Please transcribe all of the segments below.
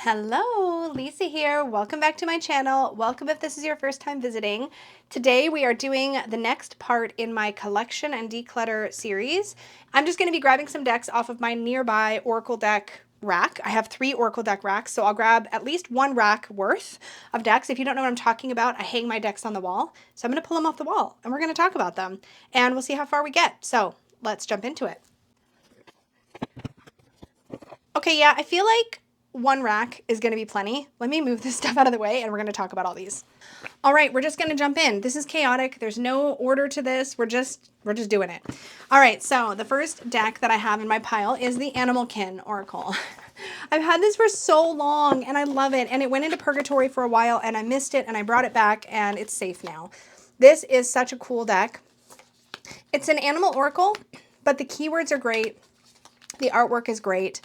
Hello, Lisa here. Welcome back to my channel. Welcome if this is your first time visiting. Today we are doing the next part in my collection and declutter series. I'm just going to be grabbing some decks off of my nearby Oracle deck rack. I have 3 Oracle deck racks, so I'll grab at least 1 rack worth of decks. If you don't know what I'm talking about, I hang my decks on the wall. So I'm going to pull them off the wall and we're going to talk about them and we'll see how far we get. So let's jump into it. Okay, yeah, I feel like 1 rack is going to be plenty. Let me move this stuff out of the way and we're going to talk about all these. All right, we're just going to jump in. This is chaotic. There's no order to this. We're just doing it. All right, so the first deck that I have in my pile is the Animalkin Oracle. I've had this for so long and I love it. And it went into purgatory for a while and I missed it and I brought it back and it's safe now. This is such a cool deck. It's an animal oracle, but the keywords are great. The artwork is great.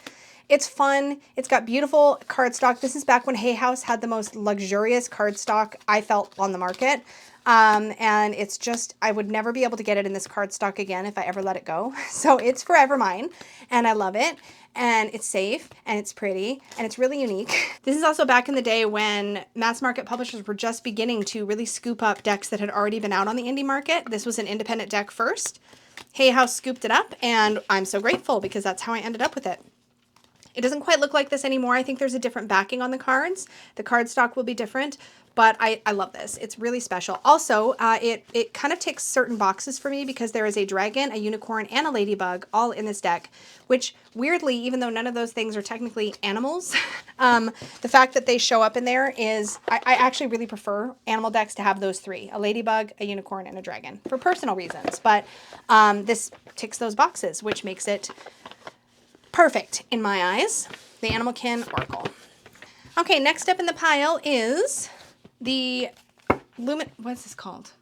It's fun. It's got beautiful cardstock. This is back when Hay House had the most luxurious cardstock I felt on the market. And it's just, I would never be able to get it in this cardstock again if I ever let it go. So it's forever mine and I love it. And it's safe and it's pretty and it's really unique. This is also back in the day when mass market publishers were just beginning to really scoop up decks that had already been out on the indie market. This was an independent deck first. Hay House scooped it up and I'm so grateful because that's how I ended up with it. It doesn't quite look like this anymore. I think there's a different backing on the cards. The cardstock will be different, but I love this. It's really special. Also, it kind of ticks certain boxes for me because there is a dragon, a unicorn, and a ladybug all in this deck, which weirdly, even though none of those things are technically animals, the fact that they show up in there is, I actually really prefer animal decks to have those 3, a ladybug, a unicorn, and a dragon for personal reasons. But this ticks those boxes, which makes it perfect in my eyes. The Animalkin Oracle. Okay, next up in the pile is the what's this called?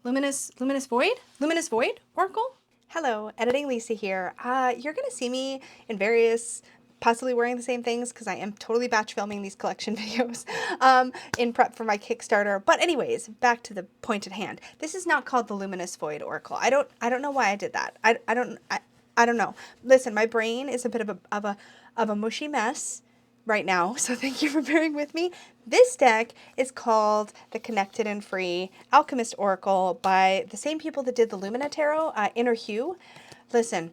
Luminous Void? Luminous Void Oracle? Hello, Editing Lisa here. You're gonna see me in various, possibly wearing the same things because I am totally batch filming these collection videos in prep for my Kickstarter. But anyways, back to the point at hand. This is not called the Luminous Void Oracle. I don't know why I did that. I don't know. Listen, my brain is a bit of a mushy mess right now, so thank you for bearing with me. This deck is called the Connected and Free Alchemist Oracle by the same people that did the Lumina Tarot, Inner Hue. Listen,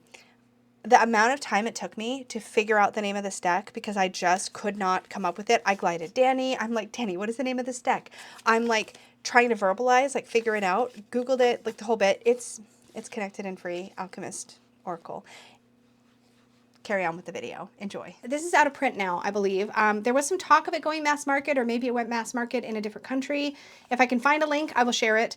the amount of time it took me to figure out the name of this deck because I just could not come up with it. I glided Danny. I'm like, Danny, what is the name of this deck? I'm like trying to verbalize, like figure it out. Googled it, like the whole bit. It's Connected and Free Alchemist Oracle. Carry on with the video. Enjoy. This is out of print now, I believe. There was some talk of it going mass market, or maybe it went mass market in a different country. If I can find a link, I will share it.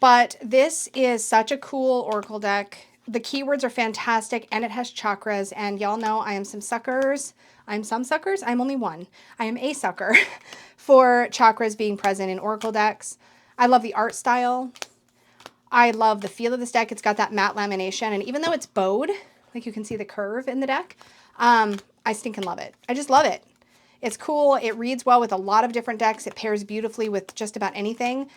But this is such a cool Oracle deck. The keywords are fantastic, and it has chakras, and y'all know I am some suckers. I'm only one. I am a sucker for chakras being present in Oracle decks. I love the art style. I love the feel of this deck. It's got that matte lamination, and even though it's bowed, like you can see the curve in the deck, I stinking love it. I just love it. It's cool. It reads well with a lot of different decks. It pairs beautifully with just about anything.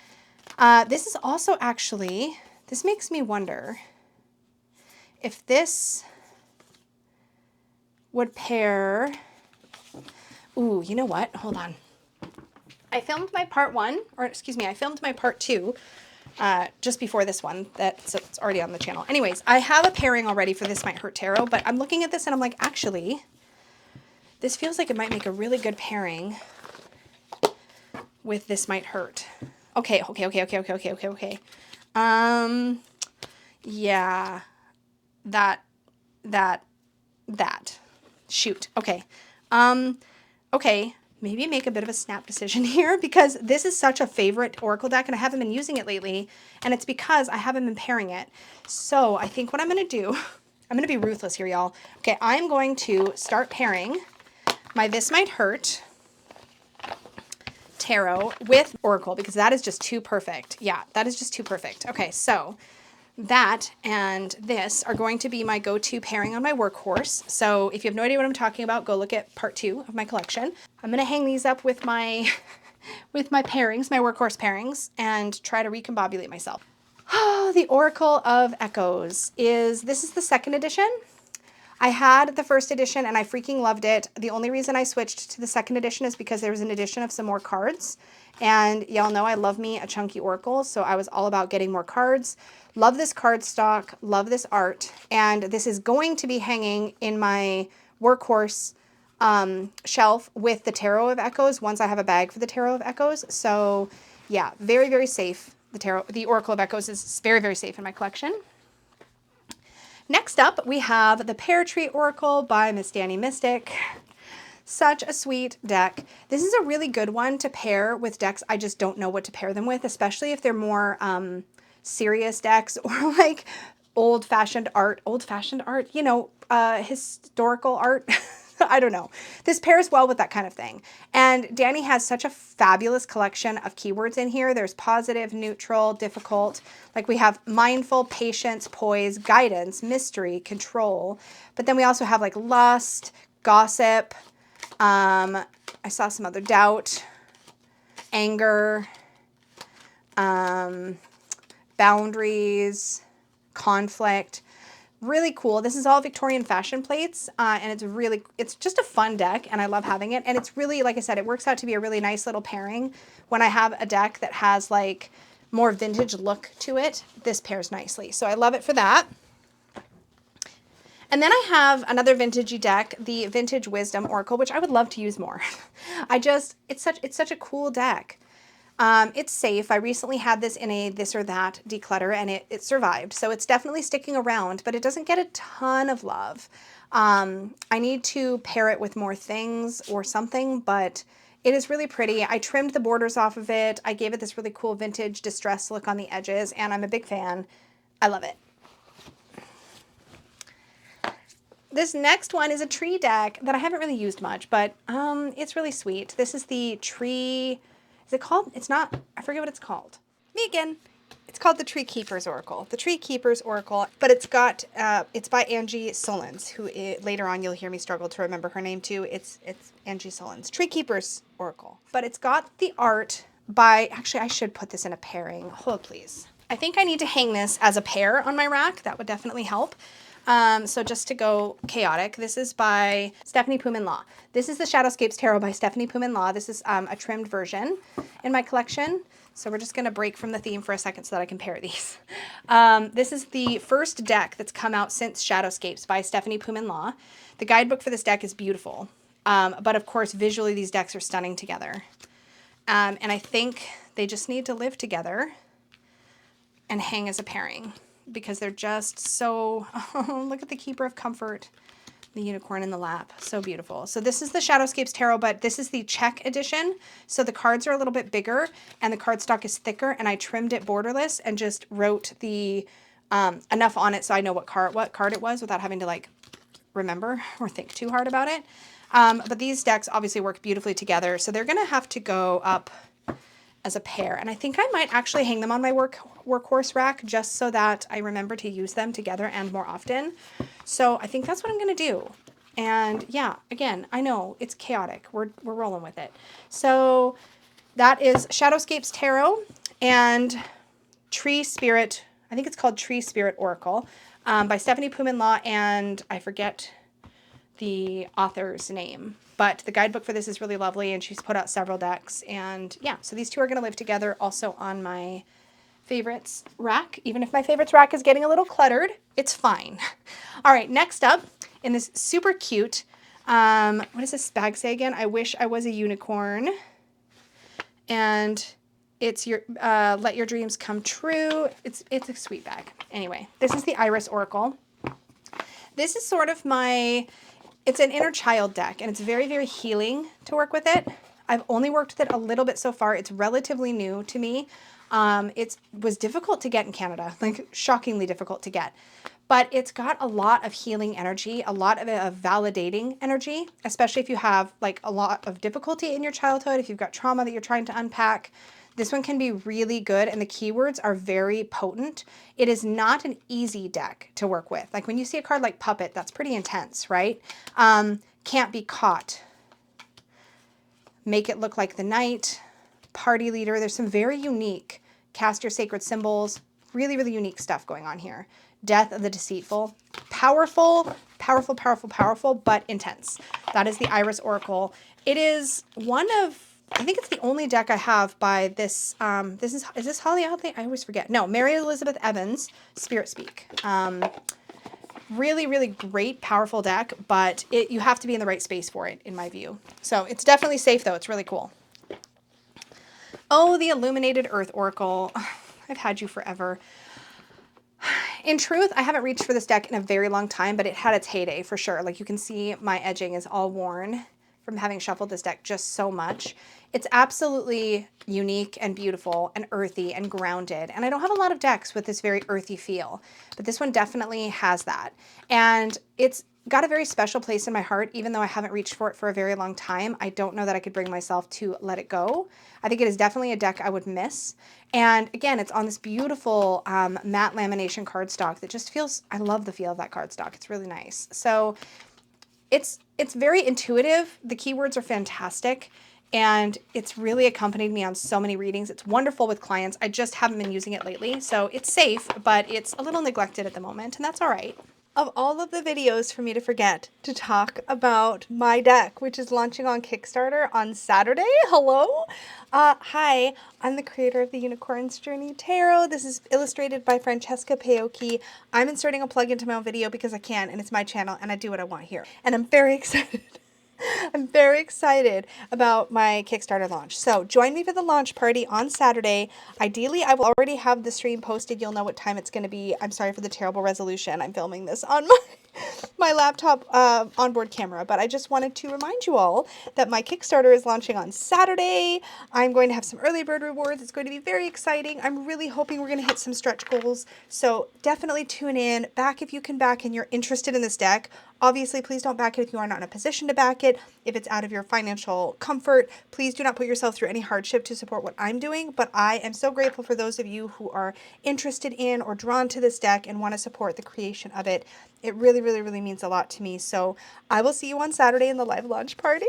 This is also actually, this makes me wonder if this would pair, ooh, you know what? Hold on. I filmed my part 1, or excuse me, I filmed my part 2 just before this one, so it's already on the channel. Anyways, I have a pairing already for This Might Hurt Tarot, but I'm looking at this and I'm like, actually, this feels like it might make a really good pairing with This Might Hurt. Okay. Yeah, that. Shoot. Okay. Okay. Maybe make a bit of a snap decision here because this is such a favorite Oracle deck and I haven't been using it lately, and it's because I haven't been pairing it. So I think what I'm going to do, I'm going to be ruthless here, y'all. Okay, I'm going to start pairing my This Might Hurt Tarot with Oracle because that is just too perfect. Yeah, that is just too perfect. Okay, so that and this are going to be my go-to pairing on my workhorse. So if you have no idea what I'm talking about, go look at part 2 of my collection. I'm going to hang these up with my pairings, my workhorse pairings, and try to recombobulate myself. Oh, the Oracle of Echoes this is the 2nd edition. I had the first edition and I freaking loved it. The only reason I switched to the second edition is because there was an edition of some more cards. And y'all know I love me a chunky oracle, so I was all about getting more cards. Love this card stock, love this art, and this is going to be hanging in my workhorse shelf with the Tarot of Echoes once I have a bag for the Tarot of Echoes. So yeah, very, very safe. The Oracle of Echoes is very, very safe in my collection. Next up, we have the Pear Tree Oracle by Miss Danny Mystic. Such a sweet deck. This is a really good one to pair with decks I just don't know what to pair them with, especially if they're more serious decks or like old-fashioned art, you know, historical art. I don't know. This pairs well with that kind of thing. And Danny has such a fabulous collection of keywords in here. There's positive, neutral, difficult. Like we have mindful, patience, poise, guidance, mystery, control. But then we also have like lust, gossip. I saw some other doubt, anger, boundaries, conflict. Really cool. This is all Victorian fashion plates, and it's just a fun deck, and I love having it. And it's really, like I said, it works out to be a really nice little pairing. When I have a deck that has like more vintage look to it, this pairs nicely. So I love it for that. And then I have another vintagey deck, the Vintage Wisdom Oracle, which I would love to use more. It's such a cool deck. It's safe. I recently had this in a this or that declutter and it survived. So it's definitely sticking around, but it doesn't get a ton of love. I need to pair it with more things or something, but it is really pretty. I trimmed the borders off of it. I gave it this really cool vintage distress look on the edges, and I'm a big fan. I love it. This next one is a tree deck that I haven't really used much, but it's really sweet. This is the tree, is it called? It's not, I forget what it's called. Me again. It's called the Tree Keeper's Oracle. The Tree Keeper's Oracle, but it's by Angie Solons, who later on you'll hear me struggle to remember her name too. It's Angie Solons. Tree Keeper's Oracle. But it's got the art by, actually I should put this in a pairing. Hold please. I think I need to hang this as a pair on my rack. That would definitely help. So just to go chaotic, this is by Stephanie Pumin Law. This is the Shadowscapes Tarot by Stephanie Pumin Law. This is a trimmed version in my collection. So we're just going to break from the theme for a second so that I can pair these. This is the first deck that's come out since Shadowscapes by Stephanie Pumin Law. The guidebook for this deck is beautiful. But of course, visually, these decks are stunning together. And I think they just need to live together and hang as a pairing, because they're just so, oh, look at the Keeper of Comfort, the unicorn in the lap, so beautiful. So this is the Shadowscapes Tarot, but this is the Czech edition. So the cards are a little bit bigger and the cardstock is thicker, and I trimmed it borderless and just wrote the enough on it so I know what card it was without having to like remember or think too hard about it. But these decks obviously work beautifully together, so they're gonna have to go up as a pair. And I think I might actually hang them on my workhorse rack just so that I remember to use them together and more often. So I think that's what I'm going to do. And yeah, again, I know it's chaotic. We're rolling with it. So that is Shadowscapes Tarot and Tree Spirit. I think it's called Tree Spirit Oracle by Stephanie Pumin Law, and I forget the author's name. But the guidebook for this is really lovely, and she's put out several decks. And yeah, so these two are going to live together also on my favorites rack. Even if my favorites rack is getting a little cluttered, it's fine. All right, next up in this super cute, what does this bag say again? I wish I was a unicorn. And it's your let your dreams come true. It's a sweet bag. Anyway, this is the Iris Oracle. This is sort of it's an inner child deck, and it's very, very healing to work with it. I've only worked with it a little bit so far. It's relatively new to me. It was difficult to get in Canada, like shockingly difficult to get. But it's got a lot of healing energy, a lot of validating energy, especially if you have like a lot of difficulty in your childhood, if you've got trauma that you're trying to unpack. This one can be really good, and the keywords are very potent. It is not an easy deck to work with. Like when you see a card like Puppet, that's pretty intense, right? Can't be caught. Make it look like the night. Party leader. There's some very unique cast your sacred symbols. Really, really unique stuff going on here. Death of the deceitful. Powerful, powerful, powerful, powerful, but intense. That is the Iris Oracle. It is one of, I think it's the only deck I have by this, is this Holly Outley? I always forget. No, Mary Elizabeth Evans, Spirit Speak. Really, really great, powerful deck, but you have to be in the right space for it, in my view. So it's definitely safe, though. It's really cool. Oh, the Illuminated Earth Oracle. I've had you forever. In truth, I haven't reached for this deck in a very long time, but it had its heyday for sure. Like you can see my edging is all worn from having shuffled this deck just so much. It's absolutely unique and beautiful and earthy and grounded. And I don't have a lot of decks with this very earthy feel, but this one definitely has that. And it's got a very special place in my heart, even though I haven't reached for it for a very long time. I don't know that I could bring myself to let it go. I think it is definitely a deck I would miss. And again, it's on this beautiful matte lamination cardstock that just feels, I love the feel of that cardstock. It's really nice. So it's very intuitive. The keywords are fantastic. And it's really accompanied me on so many readings. It's wonderful with clients. I just haven't been using it lately. So it's safe, but it's a little neglected at the moment, and that's all right. Of all of the videos for me to forget to talk about my deck, which is launching on Kickstarter on Saturday. Hello. Hi, I'm the creator of the Unicorn's Journey Tarot. This is illustrated by Francesca Paocchi. I'm inserting a plug into my own video because I can, and it's my channel, and I do what I want here. And I'm very excited. I'm very excited about my Kickstarter launch. So join me for the launch party on Saturday. Ideally, I will already have the stream posted. You'll know what time it's going to be. I'm sorry for the terrible resolution. I'm filming this on my laptop onboard camera, but I just wanted to remind you all that my Kickstarter is launching on Saturday. I'm going to have some early bird rewards. It's going to be very exciting. I'm really hoping we're going to hit some stretch goals. So definitely tune in. Back if you can back and you're interested in this deck. Obviously, please don't back it if you are not in a position to back it. If it's out of your financial comfort, please do not put yourself through any hardship to support what I'm doing. But I am so grateful for those of you who are interested in or drawn to this deck and want to support the creation of it. It really, really, really means a lot to me. So I will see you on Saturday in the live launch party.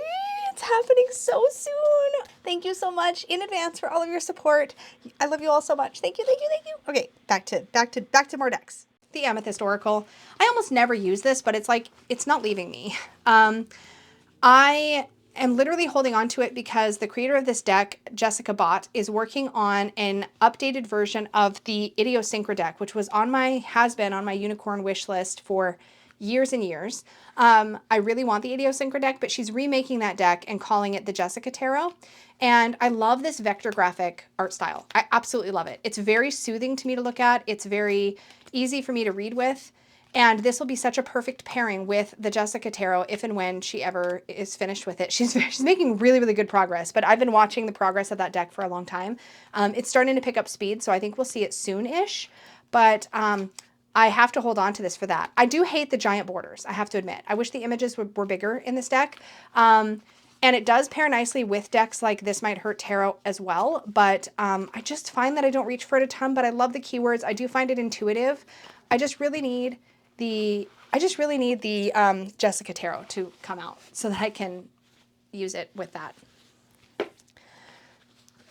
It's happening so soon. Thank you so much in advance for all of your support. I love you all so much. Thank you, thank you, thank you. Okay, back to more decks. The Amethyst Oracle. I almost never use this, but it's like, it's not leaving me. I am literally holding on to it because the creator of this deck, Jessica Bott, is working on an updated version of the Idiosyncra deck, which has been on my unicorn wish list for years and years. I really want the Idiosyncra deck, but she's remaking that deck and calling it the Jessica Tarot. And I love this vector graphic art style. I absolutely love it. It's very soothing to me to look at. It's very easy for me to read with. And this will be such a perfect pairing with the Jessica Tarot if and when she ever is finished with it. She's making really, really good progress, but I've been watching the progress of that deck for a long time. It's starting to pick up speed, so I think we'll see it soon-ish. But I have to hold on to this for that. I do hate the giant borders, I have to admit. I wish the images were bigger in this deck. And it does pair nicely with decks like This Might Hurt Tarot as well. But I just find that I don't reach for it a ton, but I love the keywords. I do find it intuitive. I just really need the Jessica Tarot to come out so that I can use it with that.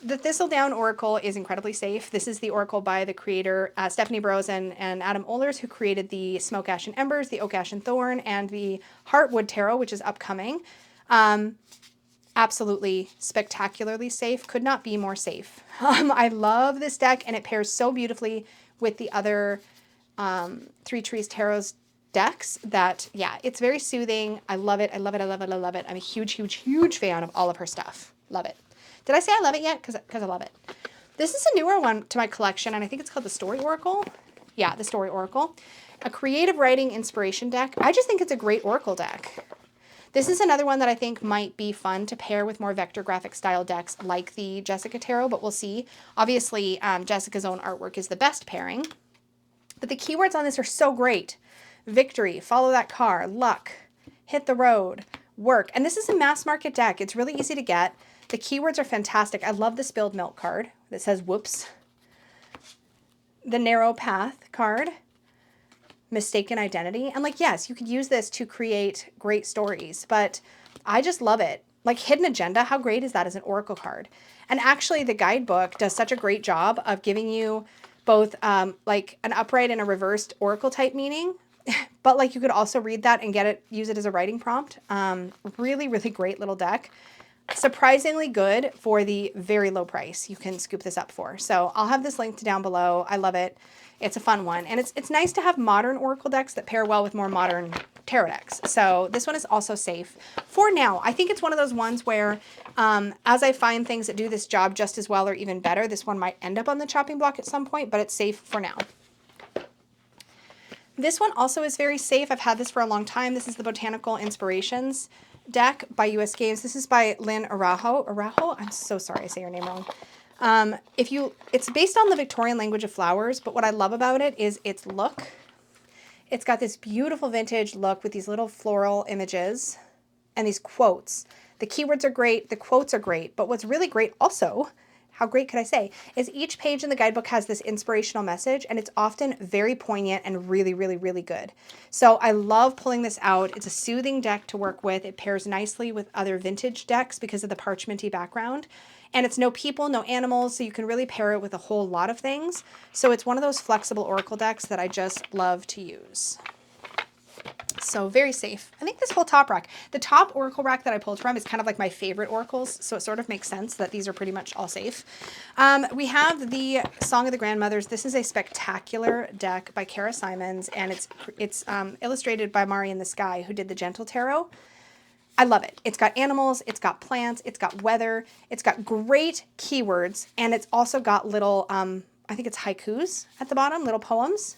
The Thistledown Oracle is incredibly safe. This is the Oracle by the creator, Stephanie Burrows and Adam Ohlers, who created the Smoke, Ash, and Embers, the Oak, Ash, and Thorn, and the Heartwood Tarot, which is upcoming. Absolutely spectacularly safe. Could not be more safe. I love this deck, and it pairs so beautifully with the other Three Trees Tarot's decks that, yeah, it's very soothing. I love it. I love it. I love it. I love it. I'm a huge, huge, huge fan of all of her stuff. Love it. Did I say I love it yet? Because I love it. This is a newer one to my collection, and I think it's called the Story Oracle. Yeah, the Story Oracle. A creative writing inspiration deck. I just think it's a great Oracle deck. This is another one that I think might be fun to pair with more vector graphic style decks like the Jessica Tarot, but we'll see. Obviously, Jessica's own artwork is the best pairing. But the keywords on this are so great. Victory, follow that car, luck, hit the road, work. And this is a mass market deck. It's really easy to get. The keywords are fantastic. I love the Spilled Milk card that says whoops. The Narrow Path card. Mistaken Identity. And like, yes, you could use this to create great stories, but I just love it. Like Hidden Agenda, how great is that as an Oracle card? And actually the guidebook does such a great job of giving you both like an upright and a reversed Oracle type meaning. But like you could also read that and use it as a writing prompt. Really, really great little deck. Surprisingly good for the very low price you can scoop this up for. So I'll have this linked down below. I love it. It's a fun one. And it's nice to have modern Oracle decks that pair well with more modern tarot decks. So this one is also safe for now. I think it's one of those ones where as I find things that do this job just as well or even better, this one might end up on the chopping block at some point, but it's safe for now. This one also is very safe. I've had this for a long time. This is the Botanical Inspirations deck by US Games. This is by Lynn Araujo. I'm so sorry I say your name wrong. It's based on the Victorian language of flowers, but what I love about it is its look. It's got this beautiful vintage look with these little floral images and these quotes. The keywords are great. The quotes are great. But what's really great also, how great could I say, is each page in the guidebook has this inspirational message, and it's often very poignant and really, really, really good. So I love pulling this out. It's a soothing deck to work with. It pairs nicely with other vintage decks because of the parchmenty background. And it's no people, no animals, so you can really pair it with a whole lot of things. So it's one of those flexible Oracle decks that I just love to use. So very safe. I think this whole top rack, the top Oracle rack that I pulled from is kind of like my favorite Oracles. So it sort of makes sense that these are pretty much all safe. We have the Song of the Grandmothers. This is a spectacular deck by Kara Simons, and it's illustrated by Mari in the Sky, who did the Gentle Tarot. I love it. It's got animals, it's got plants, it's got weather, it's got great keywords, and it's also got little, I think it's haikus at the bottom, little poems.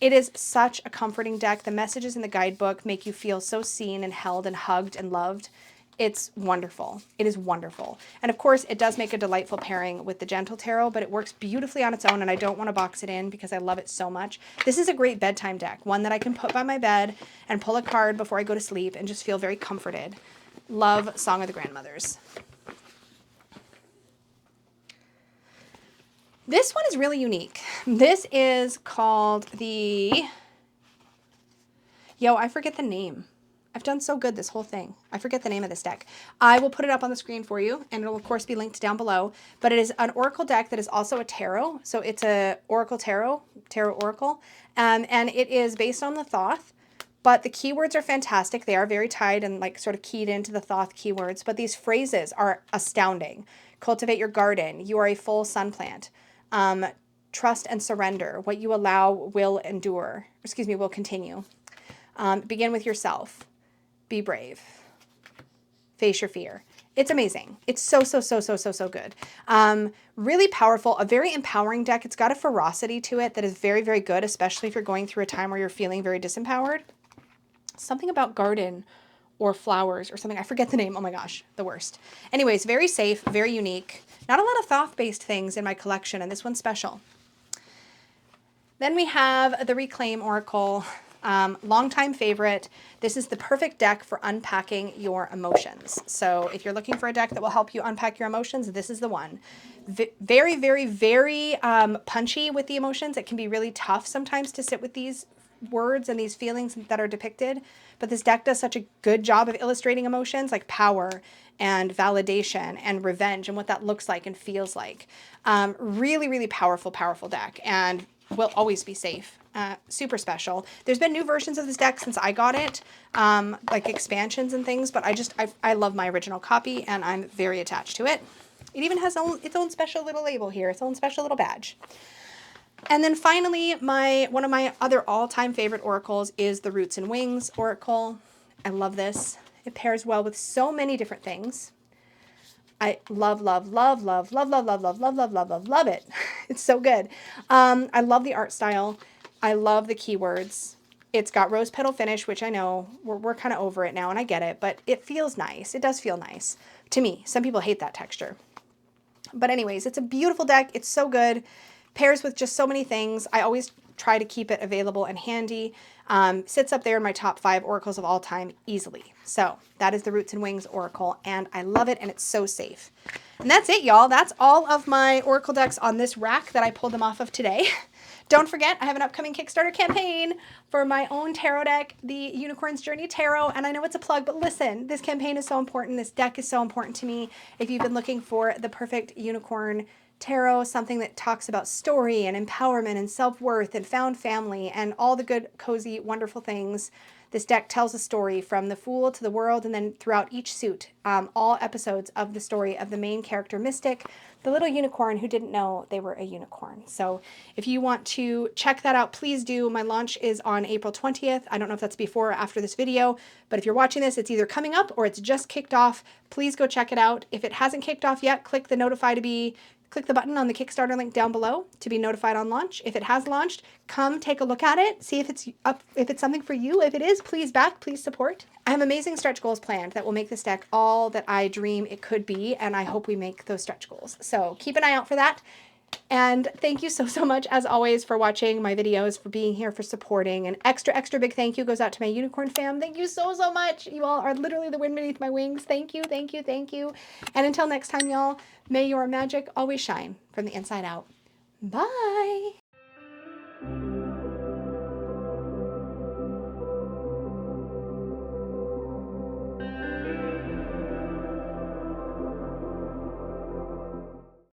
It is such a comforting deck. The messages in the guidebook make you feel so seen and held and hugged and loved. It's wonderful. It is wonderful. And of course, it does make a delightful pairing with the Gentle Tarot, but it works beautifully on its own, and I don't want to box it in because I love it so much. This is a great bedtime deck, one that I can put by my bed and pull a card before I go to sleep and just feel very comforted. Love Song of the Grandmothers. This one is really unique. This is called the... I forget the name. I've done so good this whole thing. I forget the name of this deck. I will put it up on the screen for you, and it'll of course be linked down below. But it is an Oracle deck that is also a tarot. So it's a Oracle Tarot Oracle. And it is based on the Thoth. But the keywords are fantastic. They are very tied and like sort of keyed into the Thoth keywords. But these phrases are astounding. Cultivate your garden. You are a full sun plant. Trust and surrender. What you allow will endure. Will continue. Begin with yourself. Be brave. Face your fear. It's amazing. It's so good. Really powerful, a very empowering deck. It's got a ferocity to it that is very, very good, especially if you're going through a time where you're feeling very disempowered. Something about garden or flowers or something. I forget the name. Oh my gosh, the worst. Anyways, very safe, very unique. Not a lot of Thoth-based things in my collection, and this one's special. Then we have the Reclaim Oracle. Longtime favorite. This is the perfect deck for unpacking your emotions. So if you're looking for a deck that will help you unpack your emotions, this is the one. Very, very, very punchy with the emotions. It can be really tough sometimes to sit with these words and these feelings that are depicted. But this deck does such a good job of illustrating emotions like power and validation and revenge and what that looks like and feels like. Really, really powerful, powerful deck, and will always be safe. Super special. There's been new versions of this deck since I got it, like expansions and things, but I love my original copy and I'm very attached to it. It even has its own special little label here, its own special little badge. And then finally, one of my other all-time favorite oracles is the Roots and Wings Oracle. I love this. It pairs well with so many different things. I love it. It's so good. I love the art style. I love the keywords. It's got rose petal finish, which I know we're kind of over it now, and I get it, but it feels nice. It does feel nice to me. Some people hate that texture. But anyways, it's a beautiful deck. It's so good. Pairs with just so many things. I always try to keep it available and handy. Sits up there in my top 5 oracles of all time easily. So that is the Roots and Wings Oracle, and I love it, and it's so safe. And that's it, y'all. That's all of my oracle decks on this rack that I pulled them off of today. Don't forget, I have an upcoming Kickstarter campaign for my own tarot deck, the Unicorn's Journey Tarot. And I know it's a plug, but listen, this campaign is so important. This deck is so important to me. If you've been looking for the perfect unicorn tarot, something that talks about story and empowerment and self-worth and found family and all the good, cozy, wonderful things. This deck tells a story from the Fool to the World, and then throughout each suit, all episodes of the story of the main character Mystic, the little unicorn who didn't know they were a unicorn. So if you want to check that out, please do. My launch is on April 20th. I don't know if that's before or after this video, but if you're watching this, it's either coming up or it's just kicked off. Please go check it out. If it hasn't kicked off yet, click the button on the Kickstarter link down below to be notified on launch. If it has launched, come take a look at it, see if it's up, if it's something for you. If it is, please back, please support. I have amazing stretch goals planned that will make this deck all that I dream it could be, and I hope we make those stretch goals. So keep an eye out for that. And thank you so, so much, as always, for watching my videos, for being here, for supporting. An extra, extra big thank you goes out to my unicorn fam. Thank you so, so much. You all are literally the wind beneath my wings. Thank you, thank you, thank you. And until next time, y'all, may your magic always shine from the inside out. Bye.